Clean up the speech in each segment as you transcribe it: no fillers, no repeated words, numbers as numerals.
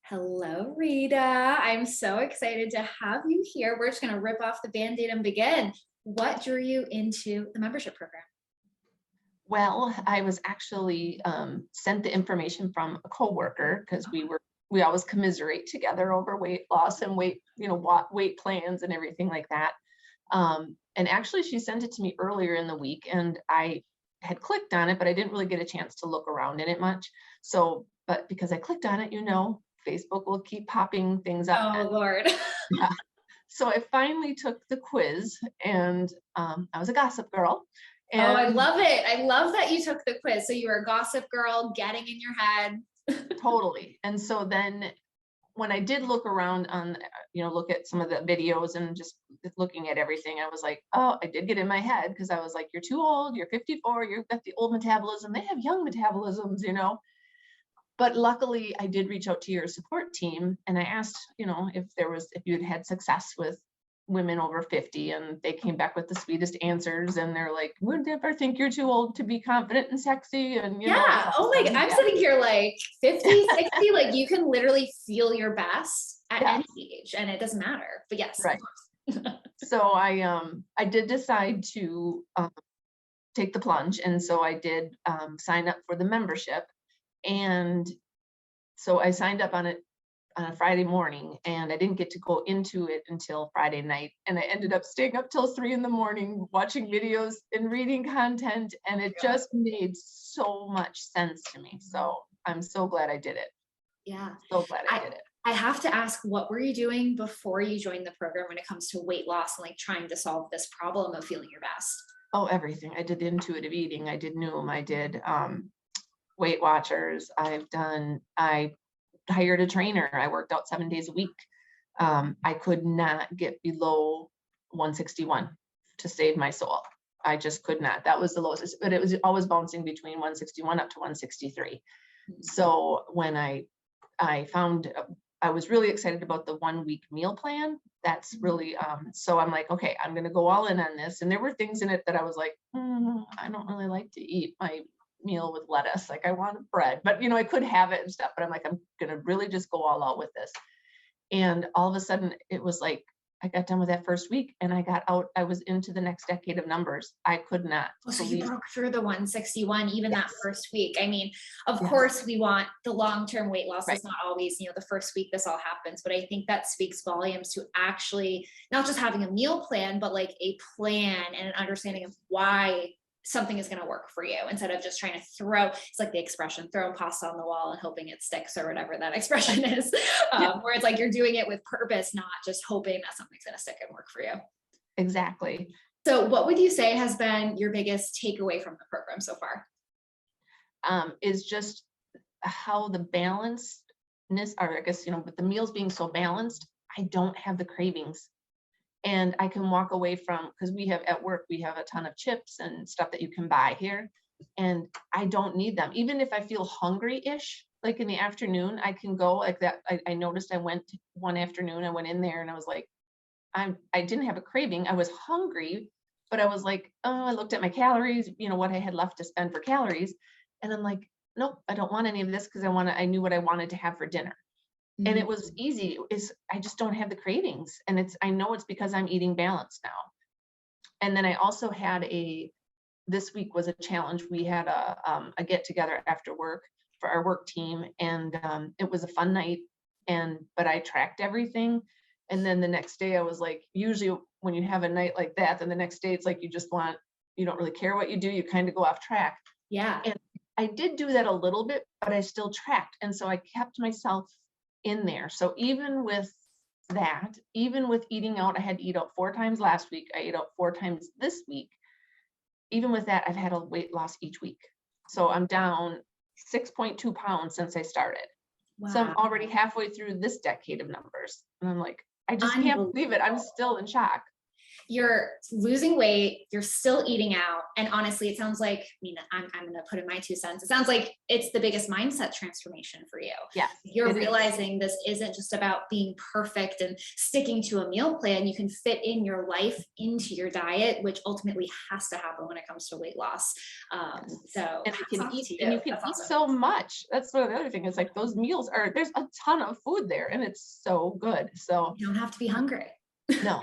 Hello, Rita. I'm so excited to have you here. We're just going to rip off the Band-Aid and begin. What drew you into the membership program? Well, I was actually sent the information from a coworker because we always commiserate together over weight loss and weight plans and everything like that. And actually, she sent it to me earlier in the week, and I had clicked on it, but I didn't really get a chance to look around in it much. But because I clicked on it, Facebook will keep popping things up. Oh, Lord. Yeah. So I finally took the quiz, and I was a gossip girl. Oh, I love it. I love that you took the quiz. So you were a gossip girl getting in your head. Totally. And so then when I did look around on, look at some of the videos and just looking at everything, I was like, oh, I did get in my head because I was like, you're too old, you're 54, you've got the old metabolism. They have young metabolisms, But luckily I did reach out to your support team and I asked, if you had success with women over 50, and they came back with the sweetest answers, and they're like, would never think you're too old to be confident and sexy, and Yeah. Oh my God. I'm sitting here like 50, 60, like you can literally feel your best at any age and it doesn't matter. But yes. Right. So I did decide to take the plunge, and so I did sign up for the membership. And so I signed up on it on a Friday morning, and I didn't get to go into it until Friday night. And I ended up staying up till 3 a.m. watching videos and reading content. And it just made so much sense to me. So I'm so glad I did it. Yeah. So glad I did it. I have to ask, what were you doing before you joined the program when it comes to weight loss and like trying to solve this problem of feeling your best? Oh, everything. I did intuitive eating. I did Noom. I did Weight Watchers. I hired a trainer. I worked out 7 days a week. I could not get below 161 to save my soul. I just could not. That was the lowest, but it was always bouncing between 161 up to 163. Mm-hmm. So when I found, I was really excited about the 1 week meal plan. That's really, so I'm like, okay, I'm going to go all in on this. And there were things in it that I was like, I don't really like to eat my meal with lettuce. Like I wanted bread, but I could have it and stuff, but I'm like, I'm going to really just go all out with this. And all of a sudden it was like, I got done with that first week and I was into the next decade of numbers. I could not. So you broke through the 161, even that first week. I mean, of course we want the long-term weight loss. It's not always, the first week this all happens, but I think that speaks volumes to actually not just having a meal plan, but like a plan and an understanding of why something is going to work for you instead of just trying to it's like the expression, throwing pasta on the wall and hoping it sticks, or whatever that expression is, where it's like you're doing it with purpose, not just hoping that something's going to stick and work for you. Exactly. So what would you say has been your biggest takeaway from the program so far? Is just how the balancedness, or I guess, with the meals being so balanced, I don't have the cravings. And I can walk away from, because at work, we have a ton of chips and stuff that you can buy here. And I don't need them. Even if I feel hungry-ish, like in the afternoon, I can go like that. I noticed I went one afternoon, I went in there and I was like, I didn't have a craving. I was hungry, but I was like, oh, I looked at my calories, what I had left to spend for calories. And I'm like, nope, I don't want any of this because I knew what I wanted to have for dinner. And it was easy. I just don't have the cravings. And I know it's because I'm eating balanced now. And then I also had this week was a challenge. We had a get together after work for our work team. And it was a fun night. But I tracked everything. And then the next day I was like, usually when you have a night like that, then the next day it's like, you don't really care what you do. You kind of go off track. Yeah. And I did do that a little bit, but I still tracked. And so I kept myself in there. So even with that, even with eating out, I had to eat out 4 times last week. I ate out 4 times this week. Even with that, I've had a weight loss each week. So I'm down 6.2 pounds since I started. Wow. So I'm already halfway through this decade of numbers. And I'm like, I just can't believe it. I'm still in shock. you're losing weight, you're still eating out. And honestly, it sounds like, I mean, I'm going to put in my 2 cents. It sounds like it's the biggest mindset transformation for you. Yes, You're realizing this isn't just about being perfect and sticking to a meal plan. You can fit in your life into your diet, which ultimately has to happen when it comes to weight loss. So and you can eat, and you can eat awesome. so much. That's the other thing. Is like those meals are, there's a ton of food there, and it's so good. So you don't have to be hungry. No.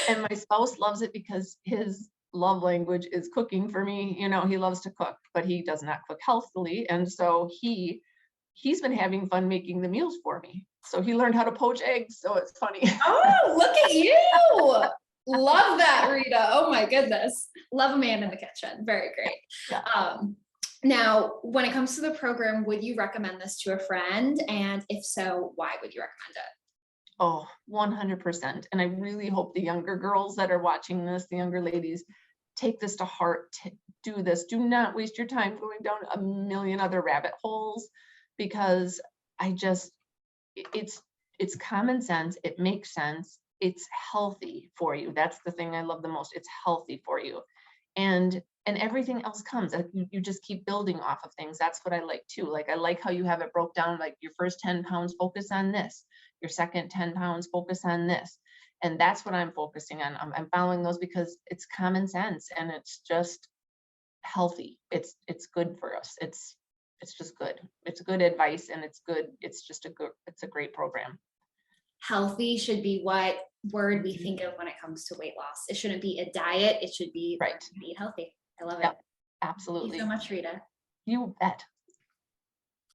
And my spouse loves it because his love language is cooking for me. You know, he loves to cook, but he does not cook healthily. And so he's been having fun making the meals for me. So he learned how to poach eggs. So it's funny. Oh, look at you. Love that, Rita. Oh my goodness. Love a man in the kitchen. Very great. Yeah. Now, when it comes to the program, would you recommend this to a friend? And if so, why would you recommend it? Oh, 100%. And I really hope the younger girls that are watching this, the younger ladies, take this to heart. Do this. Do not waste your time going down a million other rabbit holes, because it's common sense. It makes sense. It's healthy for you. That's the thing I love the most. It's healthy for you. And everything else comes. You just keep building off of things. That's what I like too. Like, I like how you have it broke down, like your first 10 pounds, focus on this. Your second 10 pounds, focus on this. And that's what I'm focusing on. I'm following those because it's common sense and it's just healthy. It's good for us. It's just good. It's good advice, and it's good. It's just it's a great program. Healthy should be what word we think of when it comes to weight loss. It shouldn't be a diet. It should be right. Eat healthy. I love Yep, it. absolutely. Thank you so much, Rita. You bet.